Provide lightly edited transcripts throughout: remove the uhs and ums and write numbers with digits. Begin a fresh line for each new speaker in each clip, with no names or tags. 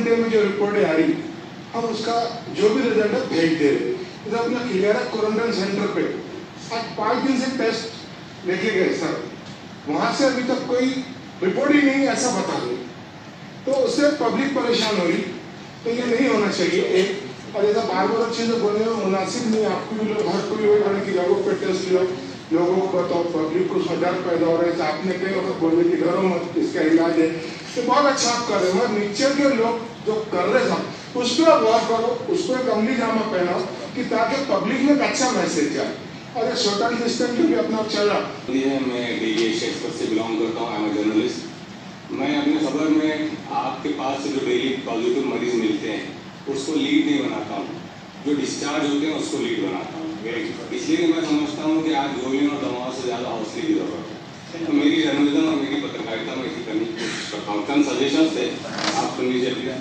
घंटे में जो रिपोर्ट आ रही, हम उसका जो भी रिजल्ट है भेज दे रहे। इधर अपना क्लियर है, क्वारंटाइन सेंटर पे आज 5 दिन से टेस्ट लेके गए सर, वहां से अभी तक कोई रिपोर्ट ही नहीं ऐसा बता रहे, तो उससे पब्लिक परेशान हो रही। तो ये नहीं होना चाहिए एक, और ऐसा बार बार अच्छे से बोलने में मुनासिब नहीं। आपको भी लोग हर कोई वही बोले कि लोगों पे टेस्ट लो, लोगों को बताओ, पब्लिक को सजाग पैदा हो रहा है। आपने कई वक्त बोले कि घरों में इसका इलाज है, तो बहुत अच्छा आप कर रहे हो। नीचे के लोग जो कर रहे थे उस पर गौर करो, उसको एक अमली जामा पहनाओ कि ताकि पब्लिक में एक अच्छा मैसेज जाए। और ये सोशल डिस्टेंस भी अपना चल रहा
है। मैं डेली एक्सप्रेस से बिलोंग करता हूँ, आई एम जर्नलिस्ट। मैं अपने खबर में आपके पास से जो डेली पॉजिटिव मरीज मिलते हैं उसको लीड नहीं बनाता हूँ, जो डिस्चार्ज होते हैं उसको लीड बनाता हूँ। इसलिए मैं समझता हूँ कि आज गोलियों और दवाओं से ज़्यादा हौसले की जरूरत है। तो मेरी जर्नलिज्म और मेरी पत्रकारिता में इसी करने की कोशिश करता हूँ। चंद सजेशन से आप सुन लीजिए।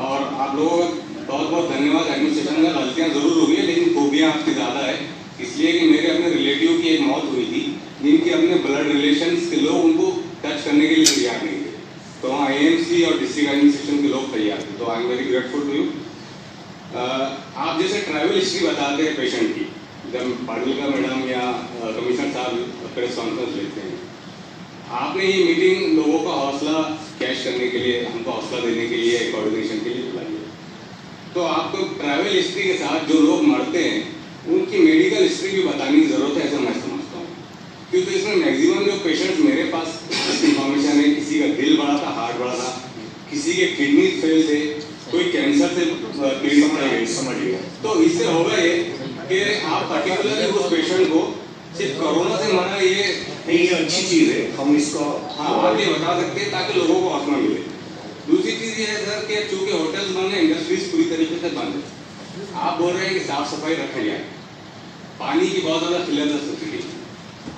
और आप लोगों का बहुत बहुत धन्यवाद। एडमिनिस्ट्रेशन में गलतियाँ जरूर हुई है, लेकिन खूबियाँ आपकी ज़्यादा है। इसलिए कि मेरे अपने रिलेटिव की एक मौत हुई थी, जिनके अपने ब्लड रिलेशंस के लोग उनको टच करने के लिए तैयार नहीं थे, तो वहाँ AMC और डिस्ट्रिक्ट एडमिनिस्ट्रेशन के लोग तैयार थे। तो I am very grateful to you. आप जैसे ट्रैवल हिस्ट्री बताते हैं पेशेंट की, जब पाडुलकर मैडम या कमिश्नर साहब प्रेस कॉन्फ्रेंस लेते हैं, आपने ये मीटिंग लोगों का हौसला कैश करने के लिए, हमको हौसला देने के लिए, कोऑर्डिनेशन के लिए बुलाई है। तो आपको ट्रैवल हिस्ट्री के साथ जो लोग मरते हैं उनकी मेडिकल हिस्ट्री भी बताने की जरूरत है, ऐसा मैं समझता हूँ। क्योंकि इसमें मैक्सिमम जो पेशेंट्स मेरे पास इंफॉर्मेशन है, किसी का दिल बड़ा था, हार्ट बड़ा था, किसी के किडनी फेल थे, कोई कैंसर से पीड़ित था, समझिए। तो इससे होगा ये कि आप पर्टिकुलरली उस पेशेंट को सिर्फ कोरोना से मरा ये
अच्छी चीज है, हम इसको
आप ये बता सकते हैं ताकि लोगों को हौसला मिले। दूसरी चीज ये है सर कि चूंकि होटल्स बंद है, इंडस्ट्रीज पूरी तरीके से बंद है, आप बोल रहे हैं कि साफ सफाई रखा जाए, पानी की बहुत ज्यादा किल्लत है स्थिति।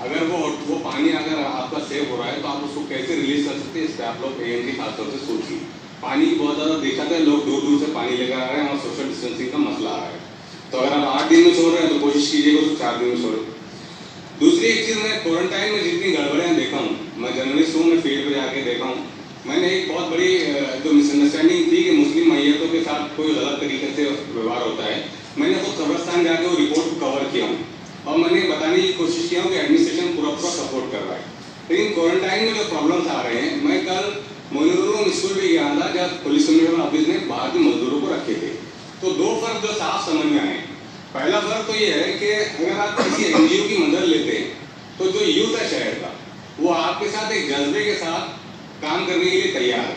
अगर वो पानी अगर आपका सेव हो रहा है तो आप उसको कैसे रिलीज कर सकते हैं, इस पर आप लोग AMC खासतौर से सोचिए। पानी की बहुत ज्यादा देखा था, लोग दूर दूर से पानी लेकर आ रहे हैं और सोशल डिस्टेंसिंग का मसला आ रहा है। तो अगर आप 8 दिन में छोड़ रहे हैं तो कोशिश कीजिएगा उसको 4 दिन में छोड़े। दूसरी एक चीज, मैं क्वारंटाइन में जितनी गड़बड़ियाँ देखा हूँ, मैं जर्नलिस्ट हूँ, मैं फील्ड पे जाके देखा हूँ, मैंने एक बहुत बड़ी जो मिसअंडरस्टैंडिंग थी कि मुस्लिम मैयतों के साथ कोई गलत तरीके से व्यवहार होता है, मैंने खुद कब्रस्तान जाके वो रिपोर्ट को कवर किया हूँ और मैंने बताने की कोशिश किया हूँ कि एडमिनिस्ट्रेशन पूरा सपोर्ट कर रहा है। लेकिन क्वारंटाइन में जो प्रॉब्लम्स आ रहे हैं, मैं कल मोइनुद्दीन स्कूल भी गया था जब पुलिस कमिश्नर ऑफिस ने बाहर के मजदूरों को रखे थे। तो 2 फर्क जो साफ समझ में आए। पहला फर्क तो ये है कि अगर आप किसी NGO की मदद लेते हैं तो जो यूथ है शहर का, वो आपके साथ एक जज्बे के साथ काम करने के लिए तैयार है।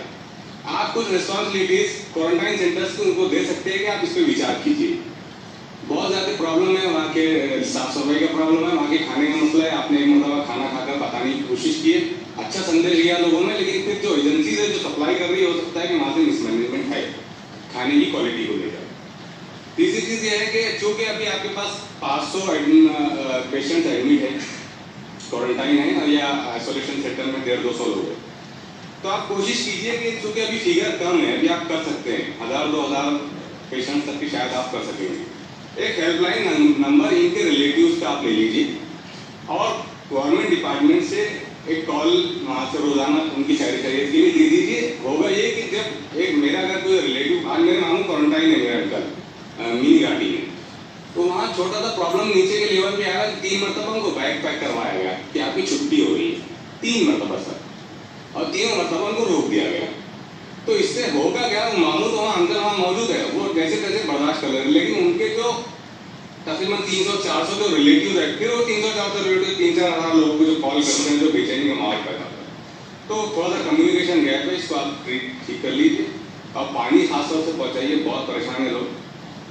आप कुछ रिस्पॉन्सिबिलिटीज क्वारंटाइन सेंटर्स को उनको दे सकते हैं कि आप इस पर विचार कीजिए। बहुत ज़्यादा प्रॉब्लम है, वहाँ के साफ सफाई का प्रॉब्लम है, वहाँ के खाने का मसला है। आपने एक मतलब खाना खाकर बताने की कोशिश की है, अच्छा संदेश दिया लोगों ने, लेकिन फिर जो एजेंसीज है जो सप्लाई कर रही है, हो सकता है कि वहाँ से मिसमैनेजमेंट है खाने की क्वालिटी को लेकर। तीसरी चीज़ ये है कि चूँकि अभी आपके पास 500 पेशेंट एडमिट है, क्वारंटाइन है, और या आइसोलेशन सेंटर में 150-200 लोग हैं, तो आप कोशिश कीजिए कि चूँकि अभी फिगर कम है, अभी आप कर सकते हैं 1000-2000 पेशेंट तक की शायद आप कर सकेंगे। एक हेल्पलाइन नंबर इनके रिलेटिव्स का आप ले लीजिए और गवर्नमेंट डिपार्टमेंट से एक कॉल वहाँ से रोजाना उनकी शहरी खैरियत के लिए दे दीजिए। होगा ये कि जब एक मेरा अगर कोई रिलेटिव, आज मेरे मामू क्वारंटाइन है मेरा कल मिनी घाटी में, तो वहाँ छोटा सा प्रॉब्लम नीचे के लेवल पे आया, 3 मरतबा उनको बैग पैक करवाया गया कि आपकी छुट्टी हो रही है, 3 मरतबा सर, और 3 मरतबा उनको रोक दिया गया। तो इससे होगा क्या, वो मामू तो वहाँ अंदर वहाँ मौजूद है, वो कैसे कैसे बर्दाश्त कर रहे हैं, लेकिन उनके जो तकरीबन 300-400 जो रिलेटिव है, फिर वो 300-400 रिलेटिव 3-4 हज़ार लोगों को जो कॉल करते हैं, जो बेचैनी का माहौल पैदा होता है। तो थोड़ा सा कम्युनिकेशन गैप है, इसको आप ठीक कर लीजिए। और पानी खासतौर से पहुँचाइए, बहुत परेशान है लोग,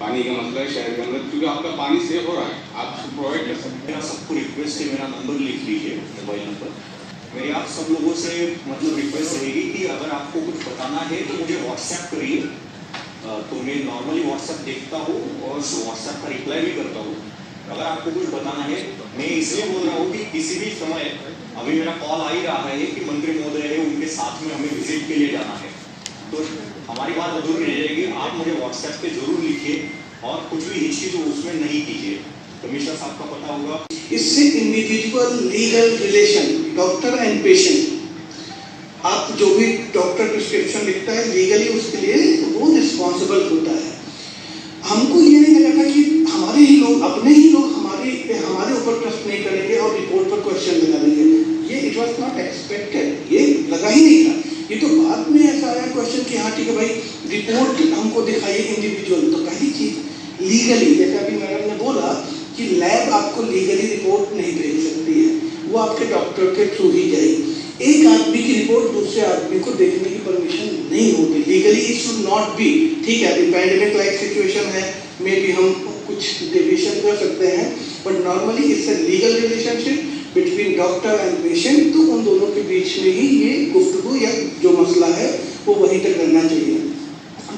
पानी का मसला है शहर के अंदर, क्योंकि आपका पानी सेफ हो रहा है, आप प्रोवाइड कर सकते हैं।
मेरा सबको रिक्वेस्ट है, मेरा नंबर लिख लीजिए, मोबाइल नंबर। मेरी आप सब लोगों से मतलब रिक्वेस्ट रहेगी कि अगर आपको कुछ बताना है तो मुझे व्हाट्सएप करिए। तो मैं नॉर्मली व्हाट्सएप देखता हूँ और व्हाट्सएप का रिप्लाई भी करता हूँ। अगर आपको कुछ बताना है, मैं इसलिए बोल रहा हूँ कि किसी भी समय अभी मेरा कॉल आ ही रहा है कि मंत्री महोदय है, उनके साथ में हमें विजिट के लिए जाना है, तो हमारी बात अधूरी रह जाएगी। आप मुझे व्हाट्सएप पे जरूर लिखिए और कुछ भी हिचकी तो उसमें नहीं कीजिए। कमिश्नर साहब का पता होगा।
इससे individual legal relation doctor and patient, आप जो भी डॉक्टर प्रिस्क्रिप्शन लिखता है लीगली उसके लिए रिस्पॉन्सिबल होता है। हमको ये नहीं लगा था कि हमारे ही लोग, अपने ही लोग हमारे ऊपर ट्रस्ट नहीं करेंगे और रिपोर्ट पर क्वेश्चन लगा देंगे। ये इट वॉज नॉट एक्सपेक्टेड, ये लगा ही नहीं था। ये तो बाद में ऐसा आया क्वेश्चन कि हाँ ठीक है भाई, रिपोर्ट हमको दिखाइए इंडिविजुअल। तो पहली चीज लीगली, जैसा अभी मैडम ने बोला कि लैब आपको लीगली रिपोर्ट नहीं भेज सकती है, वो आपके डॉक्टर के थ्रू ही जाएगी। एक आदमी की रिपोर्ट दूसरे आदमी को देखने की परमिशन नहीं होगी, legally it should not be. ठीक है, अभी पैंडेमिक लाइक सिचुएशन है, मे बी हम कुछ डेविएशन कर सकते हैं, but normally it's a legal relationship between doctor and patient. तो उन दोनों के बीच में ही ये गुफ्तगू या जो मसला है वो वहीं तक करना चाहिए।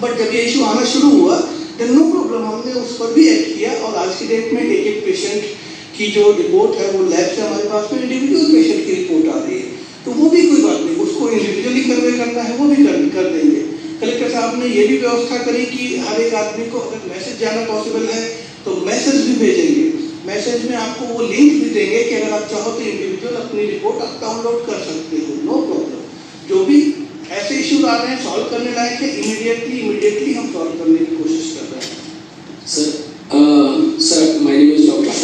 बट जब ये इशू आना शुरू हुआ देन नो प्रॉब्लम, हमने उस पर भी एक्ट किया। और आज की डेट में एक एक पेशेंट की जो रिपोर्ट है वो लैब से हमारे पास में इंडिविजुअल पेशेंट की रिपोर्ट आ रही है, तो वो भी कोई बात नहीं, उसको इंडिविजुअली कन्वे करना है वो भी कर देंगे। कलेक्टर साहब ने ये भी व्यवस्था करी कि हर एक आदमी को अगर मैसेज जाना पॉसिबल है तो मैसेज भी भेजेंगे। मैसेज में आपको वो लिंक भी देंगे कि अगर आप चाहो तो इंडिविजुअल अपनी रिपोर्ट आप डाउनलोड कर सकते हो, नो प्रॉब्लम। जो भी ऐसे इश्यूज आ रहे हैं सॉल्व करने लायक है, इमीडिएटली हम सॉल्व करने की कोशिश कर रहे हैं।
Sir my name is doctor.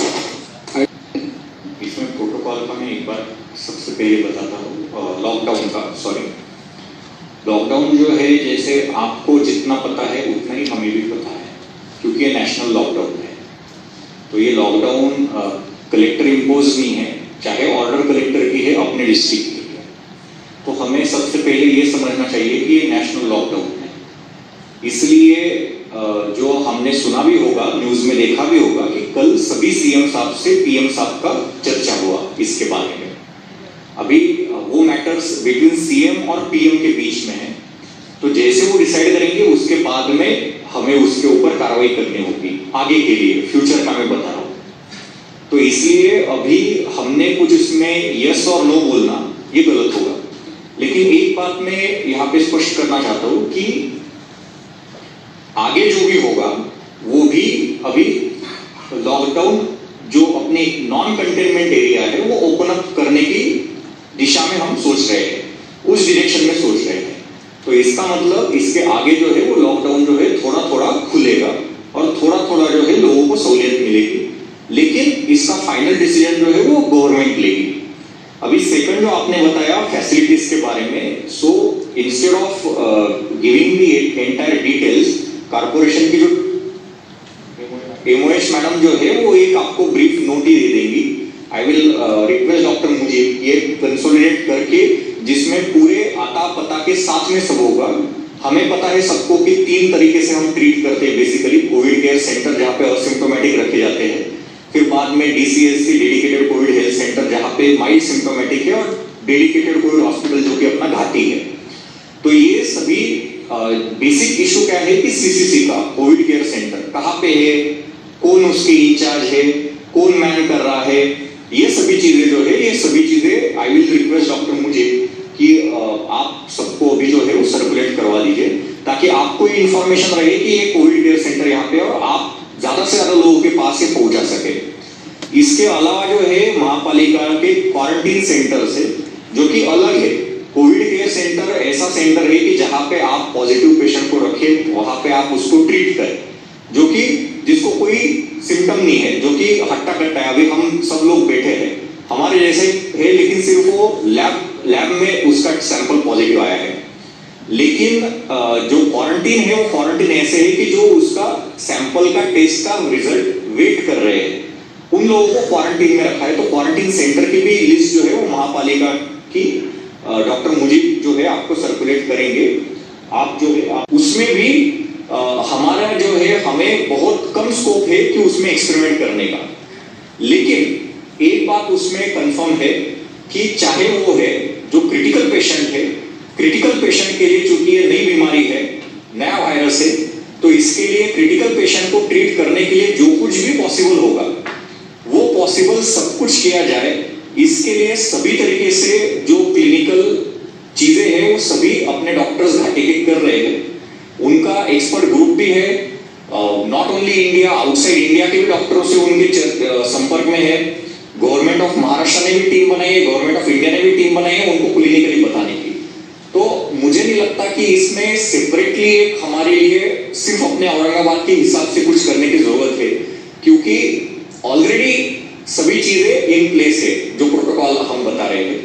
इसमें प्रोटोकॉल का मैं एक बार सबसे पहले बताता हूँ। लॉकडाउन जो है, जैसे आपको जितना पता है उतना ही हमें भी पता है, क्योंकि ये नेशनल लॉकडाउन है। तो ये लॉकडाउन कलेक्टर इम्पोज नहीं है, चाहे ऑर्डर कलेक्टर की है अपने डिस्ट्रिक्ट की है। तो हमें सबसे पहले ये समझना चाहिए कि ये नेशनल लॉकडाउन है। इसलिए जो हमने सुना भी होगा, न्यूज में देखा भी होगा कि कल सभी सीएम साहब से पीएम साहब का चर्चा हुआ इसके बारे में। अभी वो मैटर्स बिटवीन सीएम और पीएम के बीच में है, तो जैसे वो डिसाइड करेंगे उसके बाद में हमें उसके ऊपर कार्रवाई करनी होगी आगे के लिए, फ्यूचर का मैं बता रहा हूँ। तो इसलिए अभी हमने कुछ इसमें यस और नो बोलना ये गलत होगा। लेकिन एक बात मैं यहाँ पे स्पष्ट करना चाहता हूँ कि आगे जो भी होगा वो भी अभी लॉकडाउन जो अपने नॉन कंटेनमेंट एरिया है वो ओपन अप करने की दिशा में हम सोच रहे हैं, उस डायरेक्शन में सोच रहे हैं। तो इसका मतलब इसके आगे जो है वो लॉकडाउन जो है थोड़ा थोड़ा खुलेगा और थोड़ा थोड़ा जो है लोगों को सहूलियत मिलेगी, लेकिन इसका फाइनल डिसीजन जो है वो गवर्नमेंट लेगी। अभी सेकंड जो आपने बताया फैसिलिटीज के बारे में, so instead of giving the entire details, corporation की जो एमओएच मैडम जो है वो एक आपको ब्रीफ नोट ही दे देंगी। आई विल रिक्वेस्ट डॉक्टर मुझे ये कंसोलिडेट करके, जिसमें पूरे आता पता के साथ में सब होगा। हमें पता है सबको कि 3 तरीके से हम ट्रीट करते हैं बेसिकली। कोविड केयर सेंटर जहाँ पे असिम्प्टोमेटिक रखे जाते हैं, फिर बाद में DCSC dedicated Covid health centre जहाँ पे माइल्ड सिम्प्टोमेटिक है, और डेडिकेटेड कोविड हॉस्पिटल जो कि अपना घाटी है। तो ये सभी बेसिक इशू क्या है कि सीसीसी का कोविड केयर सेंटर कहाँ पे है, कौन उसके इंचार्ज है, कौन मैन कर रहा है, ये सभी चीजें जो है, ये सभी चीजें आई विल रिक्वेस्ट डॉक्टर मुझे कि आप सबको अभी जो है वो सर्कुलेट करवा दीजिए, ताकि आपको ये इंफॉर्मेशन रहे कि ये कोविड केयर सेंटर यहाँ पे, और आप ज्यादा से ज्यादा लोगों के पास ये पहुंचा सके। इसके अलावा जो है महापालिका के क्वारंटीन सेंटर है जो कि अलग है। कोविड केयर सेंटर ऐसा सेंटर है कि जहां पे आप पॉजिटिव पेशेंट को रखें, वहां पे आप उसको ट्रीट करें, जो कि जिसको कोई सिम्टम नहीं है, जो कि हट्टा कट्टा है। अभी हम सब लोग बैठे हैं हमारे जैसे है, लेकिन सिर्फ वो लैब में उसका सैंपल पॉजिटिव आया है। लेकिन जो क्वारंटीन है वो क्वारंटीन ऐसे है कि जो उसका सैंपल का टेस्ट का रिजल्ट वेट कर रहे हैं, उन लोगों को क्वारंटीन में रखा है। तो क्वारंटीन सेंटर की भी लिस्ट जो है वो महापालिका की डॉक्टर मुजीब जो है आपको सर्कुलेट करेंगे। आप जो है उसमें भी हमारा जो है हमें बहुत कम स्कोप है कि उसमें एक्सपेरिमेंट करने का। लेकिन एक बात उसमें कंफर्म है कि चाहे वो है जो क्रिटिकल पेशेंट है, क्रिटिकल पेशेंट के लिए चूंकि ये नई बीमारी है, नया वायरस है, तो इसके लिए क्रिटिकल पेशेंट को ट्रीट करने के लिए जो कुछ भी पॉसिबल होगा वो पॉसिबल सब कुछ किया जाए। इसके लिए सभी तरीके से जो क्लिनिकल चीजें हैं वो सभी अपने डॉक्टर्स घाटी के कर रहे हैं। उनका एक्सपर्ट ग्रुप भी है, not only India, outside India के भी डॉक्टरों से उनके संपर्क में है। गवर्नमेंट ऑफ महाराष्ट्र ने भी टीम बनाई है, गवर्नमेंट ऑफ इंडिया ने भी टीम बनाई है उनको क्लिनिकली बताने की। तो मुझे नहीं नहीं लगता कि इसमें सेपरेटली एक हमारे लिए सिर्फ अपने औरंगाबाद के हिसाब से कुछ करने की जरूरत है, क्योंकि ऑलरेडी सभी चीजें इन प्लेस है। जो प्रोटोकॉल हम बता रहे हैं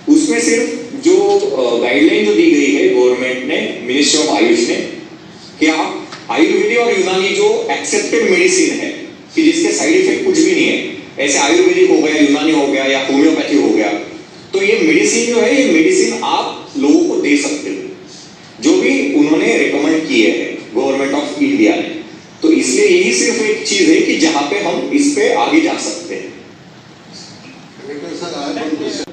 उसमें सिर्फ जो गाइडलाइन जो दी गई है गवर्नमेंट ने, मिनिस्ट्री ऑफ आयुष ने, कि आप आयुर्वेदिक और यूनानी जो एक्सेप्टेड मेडिसिन है कि जिसके साइड इफेक्ट कुछ भी नहीं है, ऐसे आयुर्वेदिक हो गया, यूनानी हो गया या होम्योपैथी हो गया, तो ये मेडिसिन जो है, ये मेडिसिन आप लोगों को दे सकते हो जो भी उन्होंने रिकमेंड किए हैं गवर्नमेंट ऑफ इंडिया ने। तो इसलिए यही सिर्फ एक चीज है कि जहां पे हम इस पे आगे जा सकते हैं।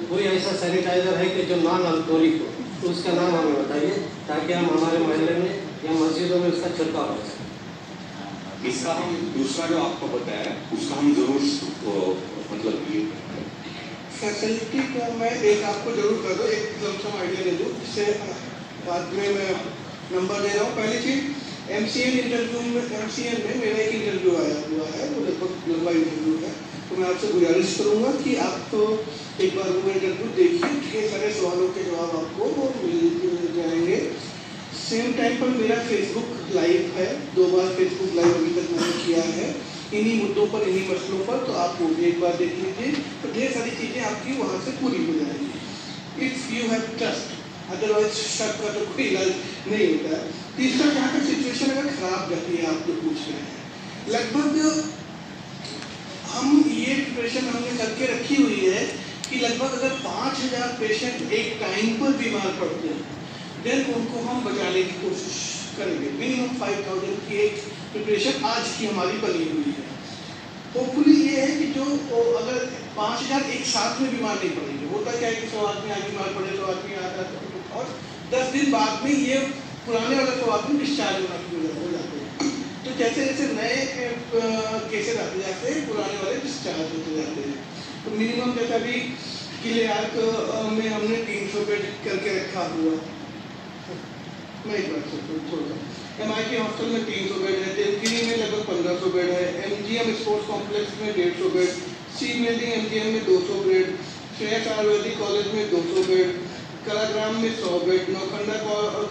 कोई ऐसा सैनिटाइजर है कि जो नॉन अल्कोहलिक हो, तो उसका नाम हमें बताइए ताकि हम हमारे मोहल्ले में या मस्जिदों में उसका छिड़काव हो सके।
इसका हम दूसरा जो आपको बताया उसका हम जरूर मतलब ये
फैसिलिटी को मैं एक आपको जरूर कर दूँ, एक लमसम आइडिया दे दूँ, जिससे बाद में मैं नंबर दे रहा हूँ। पहली चीज़ MCN इंटरव्यू में, MCN में मेरा एक इंटरव्यू आया हुआ है, वो लगभग लंबा इंटरव्यू है, तो मैं आपसे गुजारिश करूँगा कि आप तो एक बार वो इंटरव्यू देखिए, ढेर सारे सवालों के जवाब आपको वो मिल जाएंगे। सेम टाइम पर मेरा फेसबुक लाइव है, 2 बार फेसबुक लाइव अभी तक मैंने किया है इन्हीं मुद्दों पर, इन्हीं मसलों पर, तो आप वो भी एक बार देख लीजिए, तो ढेर सारी चीज़ें आपकी वहाँ से पूरी हो जाएंगी। If you have trust, otherwise शक का तो कोई इलाज नहीं होता है। तीसरा, जहाँ पर सिचुएशन अगर खराब जाती है, आप जो पूछ रहे हैं, लगभग हम ये प्रिपरेशन हमने करके रखी हुई है कि लगभग अगर 5000 पेशेंट एक टाइम पर बीमार पड़ते हैं, देन उनको हम बचाने की कोशिश करेंगे। मिनिमम 5000 की एक प्रिपरेशन आज की हमारी बनी हुई है। होपफुली ये है कि जो अगर 5000 एक साथ में बीमार नहीं पड़ेंगे, होता क्या है कि 100 आदमी आज बीमार पड़े, 100 आदमी आता है, और 10 दिन बाद में ये पुराने वाले 100 आदमी डिस्चार्ज होना शुरू हो जाते हैं। तो जैसे जैसे नए केसेस आते जाते हैं, पुराने वाले डिस्चार्ज होते जाते हैं। तो मिनिमम जैसे अभी किलेआर्क में हमने 300 बेड करके रखा हुआ, मैं एक बात थोड़ा सा, MIT हॉस्टल में 300 बेड है, देवगिरी में लगभग 1500 बेड है, MGM स्पोर्ट्स कॉम्प्लेक्स में 150 बेड, सी बिल्डिंग MGM में 200 बेड, श्रेयस आयुर्वेदिक कॉलेज में 200 बेड, कलाग्राम में 100 बेड, नौखंडा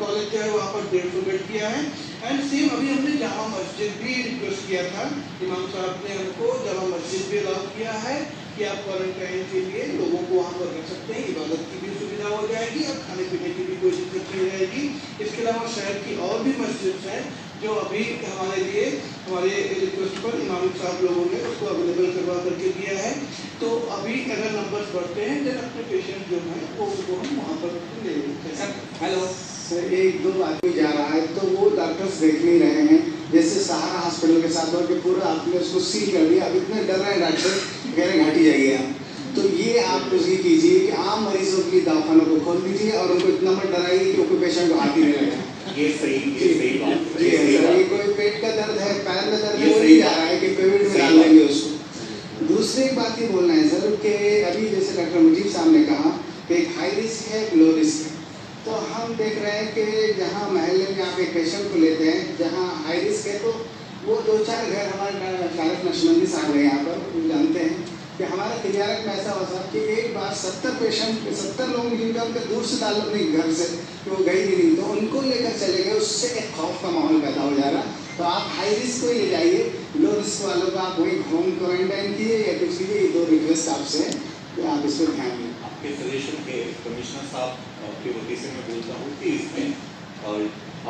कॉलेज जो है वहाँ पर 150 बेड किया है। एंड सेम अभी हमने जामा मस्जिद भी रिक्वेस्ट किया था, इमाम साहब ने हमको जामा मस्जिद भी अलाउ किया है कि आप क्वारंटाइन के लिए लोगों को वहाँ पर रख सकते हैं, इबादत की भी सुविधा हो जाएगी और खाने पीने की भी कोई दिक्कत नहीं रहेगी। इसके अलावा शहर की और भी मस्जिद हैं जो अभी हमारे लिए, हमारे रिक्वेस्ट पर इमाम साहब लोगों ने उसको अवेलेबल करवा करके दिया है। तो अभी अगर नंबर्स बढ़ते हैं देन अपने पेशेंट जो हैं वो उनको हम वहाँ पर ले लेते हैं।
हेलो सर, 1-2 आदमी जा रहा है तो वो डॉक्टर्स देख नहीं रहे हैं, जैसे सहारा हॉस्पिटल के साथ और कि पूरा आपने उसको सील कर दिया, अब इतने डर रहे हैं डॉक्टर, कह रहे घाटी जाइए आप। तो ये आप ये कीजिए कि आम मरीजों के लिए दवाखानों को खोल दीजिए और उनको इतना मत डराइए कि कोई पेशेंट को हाथ ही नहीं लगा।
ये सही बात
जी सर, ये कोई पेट का दर्द है, पैर में दर्द है, वो नहीं जा रहा है कि कोविड में डाल देंगे उसको। दूसरी एक बात ये बोलना है सर कि अभी जैसे डॉक्टर मुजीब साहब ने कहा कि एक हाई रिस्क है, एक लो रिस्क है, तो हम देख रहे हैं कि जहाँ महल्ले में आप एक पेशेंट को लेते हैं, जहाँ हाई रिस्क है, तो वो 2-4 घर हमारे तारक नशमंदी साहब हैं यहाँ पर, वो जानते हैं कि हमारे तिजारत में ऐसा हुआ कि एक बार 70 लोग जिनका उनका दूर से ताल्लुक नहीं घर से, कि वो गई भी नहीं, तो उनको लेकर चले गए, उससे एक खौफ का माहौल पैदा हो जा रहा। तो आप हाई रिस्क को ही ले जाइए, लो रिस्क वालों को आप वही होम क्वारंटाइन कीजिए या कुछ कीजिए। ये 2 रिक्वेस्ट आपसे है कि आप इस पर ध्यान दें।
आपके सजेशन के कमिश्नर साहब के वजह से मैं बोलता हूँ कि इसमें और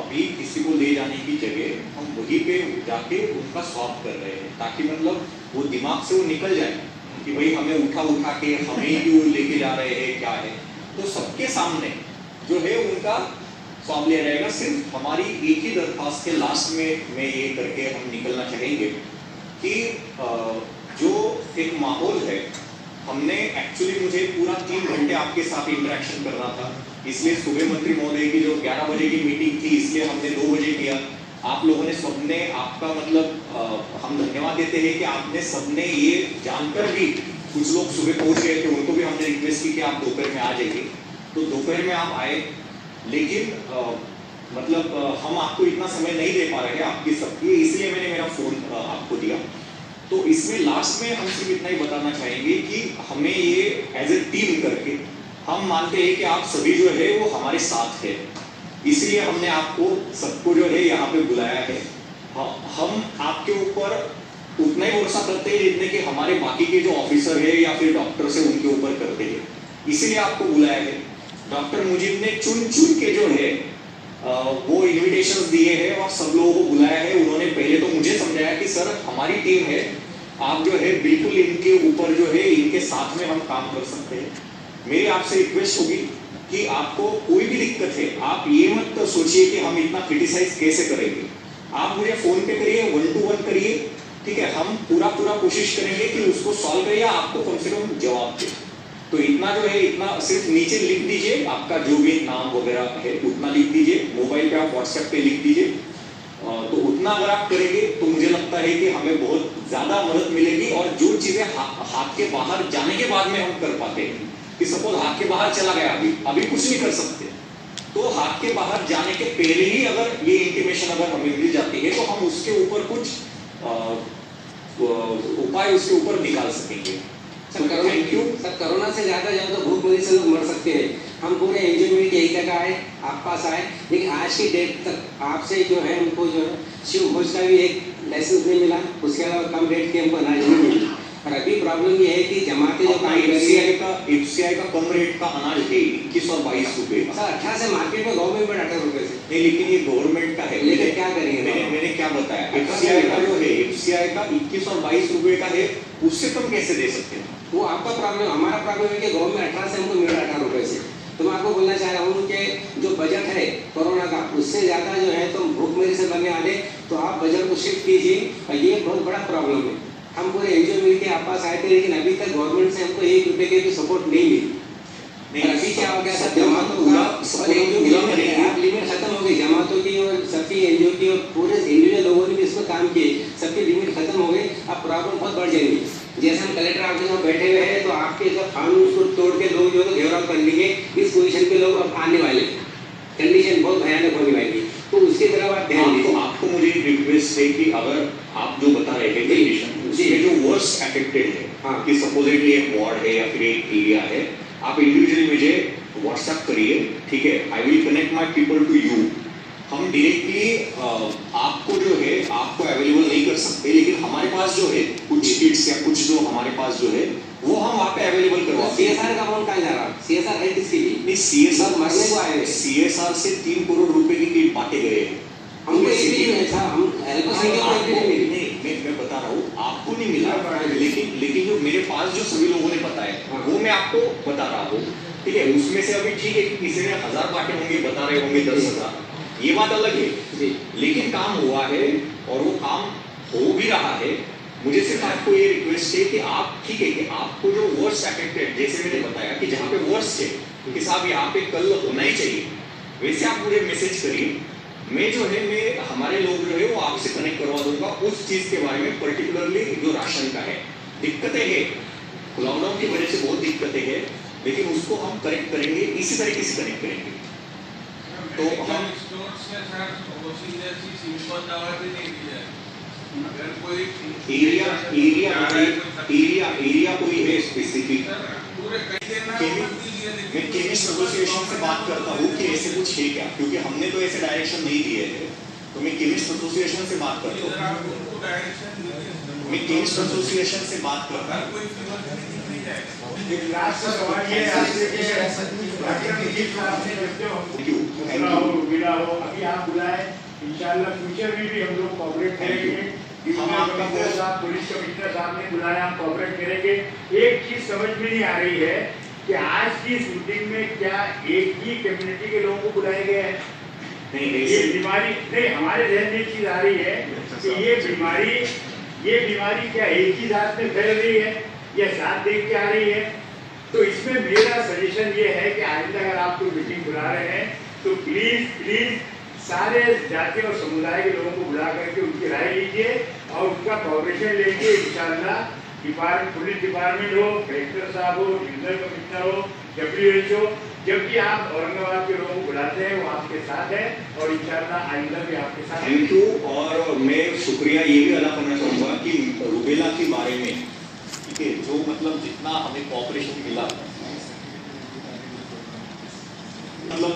अभी किसी को ले जाने की जगह हम वहीं पे जाके उनका स्वाब कर रहे हैं, ताकि मतलब वो दिमाग से वो निकल जाए कि भाई हमें उठा के हमें क्यों लेके जा रहे हैं, क्या है। तो सबके सामने जो है उनका स्वाब लिया जाएगा। सिर्फ हमारी एक ही दरख्वास्त के लास्ट में मैं ये करके हम निकलना चाहेंगे कि जो एक माहौल है, हमने एक्चुअली मुझे पूरा 3 घंटे आपके साथ इंटरेक्शन करना था, इसलिए सुबह मंत्री महोदय की जो 11 बजे की मीटिंग थी, इसलिए हमने 2 बजे किया। आप लोगों ने सबने आपका मतलब हम धन्यवाद देते हैं कि आपने सबने ये जानकर भी, कुछ लोग सुबह पहुंच गए थे, उनको भी हमने रिक्वेस्ट की कि आप दोपहर में आ जाइए, तो दोपहर में आप आए, लेकिन मतलब हम आपको इतना समय नहीं दे पा रहे आपकी सबकी, इसलिए मैंने मेरा फोन आपको दिया। तो इसमें लास्ट में हम सिर्फ इतना ही बताना चाहेंगे कि हमें ये एज ए टीम करके हम मानते हैं कि आप सभी जो है वो हमारे साथ है, इसलिए हमने आपको सबको जो है यहाँ पे बुलाया है। हम आपके ऊपर उतना ही भरोसा करते हैं जितने कि हमारे बाकी के जो ऑफिसर है या फिर डॉक्टर से उनके ऊपर करते हैं, इसीलिए आपको बुलाया है। डॉक्टर मुजीब ने चुन चुन के जो है वो इन्विटेशंस दिए हैं और सब लोगों को बुलाया है। उन्होंने पहले तो मुझे समझाया कि सर हमारी टीम है, आप जो है बिल्कुल इनके ऊपर जो है इनके साथ में हम काम कर सकते हैं। मेरी आपसे रिक्वेस्ट होगी कि आपको कोई भी दिक्कत है आप ये मत सोचिए कि हम इतना क्रिटिसाइज कैसे करेंगे। आप मुझे फोन पे करिए, 1 to 1 करिए, ठीक है। हम पूरा कोशिश करेंगे कि उसको सॉल्व करिए, आपको कम से कम जवाब दे। तो इतना जो है इतना सिर्फ नीचे लिख दीजिए, आपका जो भी नाम वगैरह है उतना लिख दीजिए, मोबाइल पे आप व्हाट्सएप पे लिख दीजिए। तो उतना अगर आप करेंगे तो मुझे लगता है कि हमें बहुत ज्यादा मदद मिलेगी। और जो चीजें हाथ के बाहर जाने के बाद में हम कर पाते हैं, कि सपोज हाथ के बाहर चला गया, अभी कुछ नहीं कर सकते, तो हाथ के बाहर जाने के पहले ही अगर ये इंटीमेशन अगर हमें मिल जाती है तो हम उसके ऊपर कुछ उपाय उसके ऊपर निकाल सकेंगे।
Thank you sir. कोरोना से ज्यादा तो भूखमरी से लोग मर सकते हैं। हम पूरे एनजीओ में यही तक आए, आप पास आए, लेकिन आज की डेट तक आपसे जो है हमको जो है शिव भोज का भी एक लाइसेंस नहीं मिला, उसके अलावा कम रेट के हमको अनाज नहीं मिला। और अभी प्रॉब्लम ये है कि जमाते जो काम कर रही है
एफसीआई का कम रेट का अनाज है 21 और 22 रुपए का।
सर 18 से मार्केट में गवर्नमेंट में 18 रुपए से
नहीं, लेकिन ये गवर्नमेंट का है।
लेकिन क्या करेंगे,
मैंने क्या बताया, एफसीआई का जो है एफसीआई का 21 और 22 रुपए का है, उससे कम कैसे दे सकते हैं?
वो आपका प्रॉब्लम, हमारा प्रॉब्लम है कि गवर्नमेंट 18 से हमको मिल रहा है 18 रुपए से। तो मैं आपको बोलना चाह रहा हूँ कि जो बजट है कोरोना का, उससे ज़्यादा जो है तो भूखमरी से बने आने, तो आप बजट को शिफ्ट कीजिए। और ये बहुत बड़ा प्रॉब्लम है। हम पूरे एनजीओ मिल के आप पास आए थे, लेकिन अभी तक गवर्नमेंट से हमको 1 रुपये के भी सपोर्ट नहीं मिली। अभी क्या हो गया सर, जमातों का और एनजीओ की लिमिट खत्म हो गई, जमातों की और सबकी एनजीओ की और पूरे इंडिविजुअल लोगों ने भी इसमें काम किए, सबकी लिमिट खत्म हो गई। अब प्रॉब्लम बहुत बढ़ जाएंगी। जैसे हम कलेक्टर ऑफिस में बैठे हुए हैं तो आपके सब कानून को तोड़ के लोग जो है घेराव कर लेंगे। इस पोजीशन पे लोग अब आने वाले, कंडीशन बहुत भयानक होने वाली, तो उसकी तरफ आप ध्यान दीजिए।
आपको मुझे रिक्वेस्ट है कि अगर आप जो बता रहे हैं कंडीशन, उसमें जो वर्स्ट अफेक्टेड है,
हाँ,
कि सपोजिटली एक वार्ड है या फिर एक एरिया है, आप इंडिविजुअली मुझे व्हाट्सएप करिए, ठीक है। I will connect my people to you. हम डायरेक्टली आपको जो है आपको अवेलेबल नहीं कर सकते, लेकिन हमारे पास जो है कुछ किट्स या कुछ जो हमारे पास जो है वो हम वहाँ पे अवेलेबल करवाते हैं।
सीएसआर का अमाउंट कहाँ जा रहा है? सीएसआर है किसके लिए?
नहीं, सीएसआर
मरने को आए हैं।
सीएसआर से 3 करोड़ रुपए की किट बांटे गए हैं।
हमको एक भी नहीं था, हम
मैं बता रहा हूँ आपको नहीं मिला, लेकिन जो मेरे पास जो सभी लोगों ने बताया वो मैं आपको बता रहा हूँ, ठीक है। उसमें से अभी ठीक है कि किसी ने 1000 बांटे होंगे, बता रहे होंगे 10,000, ये बात अलग है, लेकिन काम हुआ है और वो काम हो भी रहा है। मुझे सिर्फ आपको ये रिक्वेस्ट है कि आप, ठीक है, कि आपको जो वर्स्ट अफेक्टेड, जैसे मैंने बताया कि जहाँ पे वर्स्ट है कि साहब यहाँ पे कल होना ही चाहिए, वैसे आप मुझे मैसेज करिए। मैं जो है मैं हमारे लोग जो है वो आपसे कनेक्ट करवा दूंगा उस चीज के बारे में, पर्टिकुलरली जो राशन का है। दिक्कतें है, लॉकडाउन की वजह से बहुत दिक्कतें हैं, लेकिन उसको हम करेक्ट करेंगे, इसी तरीके से कनेक्ट करेंगे। तो हम एरिया कोई है स्पेसिफिक, मैं केमिस्ट एसोसिएशन से बात करता हूँ कि ऐसे कुछ है क्या, क्योंकि हमने तो ऐसे डायरेक्शन नहीं दिए थे, तो मैं केमिस्ट एसोसिएशन से बात करता हूँ। मैं केमिस्ट एसोसिएशन से बात करता हूँ।
अभी आप बुलाए, इंशाल्लाह फ्यूचर में भी हम लोग कोऑपरेट करेंगे।
हम आपका
पुलिस कमिश्नर साहब ने बुलाया, हम कोऑपरेट करेंगे। एक चीज समझ में नहीं आ रही है कि आज की शूटिंग में क्या एक ही कम्युनिटी के लोगों को बुलाया गया है? ये बीमारी नहीं, हमारे ध्यान में चीज आ रही है कि ये बीमारी क्या एक ही साथ में फैल रही है या साथ देख के आ रही है? तो इसमें मेरा सजेशन ये है कि आइंदा अगर आप कोई मीटिंग बुला रहे हैं तो प्लीज सारे जाति और समुदाय के लोगों को बुला करके उनकी राय लीजिए और उनका कोऑपरेशन लेके इंशाल्लाह पुलिस डिपार्टमेंट हो, कलेक्टर साहब हो, डिविजनल कमिश्नर हो, WHO, जब भी आप औरंगाबाद के लोगों को बुलाते हैं वो आपके साथ है और इंशाल्लाह आइंदा भी आपके साथ।
Thank you. और मैं शुक्रिया ये भी अदा करना चाहूँगा कि रूबेला के बारे में, ठीक है, जो मतलब जितना हमें कोऑपरेशन मिला, मतलब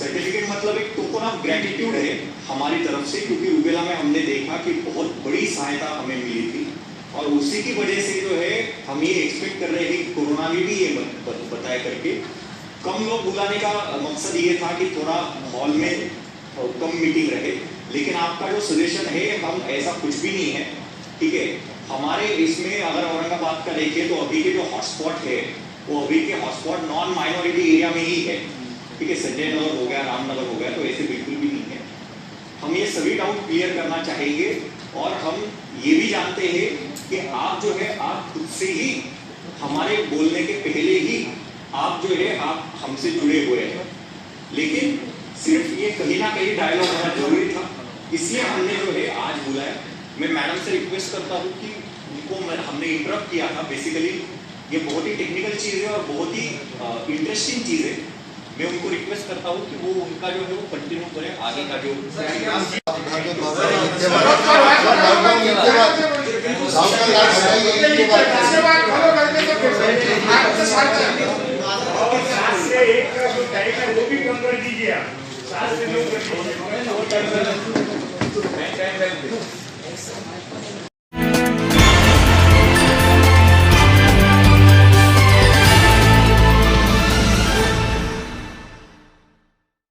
सर्टिफिकेट मतलब एक टोकन ऑफ ग्रेटिट्यूड है हमारी तरफ से, क्योंकि रूबेला में हमने देखा कि बहुत बड़ी सहायता हमें मिली थी और उसी की वजह से जो है हम ये एक्सपेक्ट कर रहे हैं कि कोरोना में भी ये बताया करके कम लोग बुलाने का मकसद ये था कि थोड़ा हॉल में कम मीटिंग रहे। लेकिन आपका जो सजेशन है, हम ऐसा कुछ भी नहीं है, ठीक है। हमारे इसमें अगर औरंगाबाद का देखिए तो अभी के जो हॉटस्पॉट है वो अभी के हॉटस्पॉट नॉन माइनॉरिटी एरिया में ही है, ठीक है। संजय नगर हो गया, रामनगर हो गया, तो ऐसे बिल्कुल भी नहीं है। हम ये सभी डाउट क्लियर करना चाहेंगे और हम ये भी जानते हैं कि आप जो है आप खुद से ही हमारे बोलने के पहले ही आप जो है आप हमसे जुड़े हुए हैं, लेकिन सिर्फ ये कहीं ना कहीं डायलॉग होना जरूरी था, इसलिए हमने जो है आज बुलाया। मैं मैडम से रिक्वेस्ट करता हूँ कि उनको हमने इंटरप्ट किया था, बेसिकली ये बहुत ही टेक्निकल चीज़ है और बहुत ही इंटरेस्टिंग चीज़ है। मैं उनको रिक्वेस्ट करता हूँ कि वो उनका जो है वो कंटिन्यू करें आगे का जो
एक का जो टाइम है वो भी कम कर दीजिए आप, 7 से 9 कर दीजिए।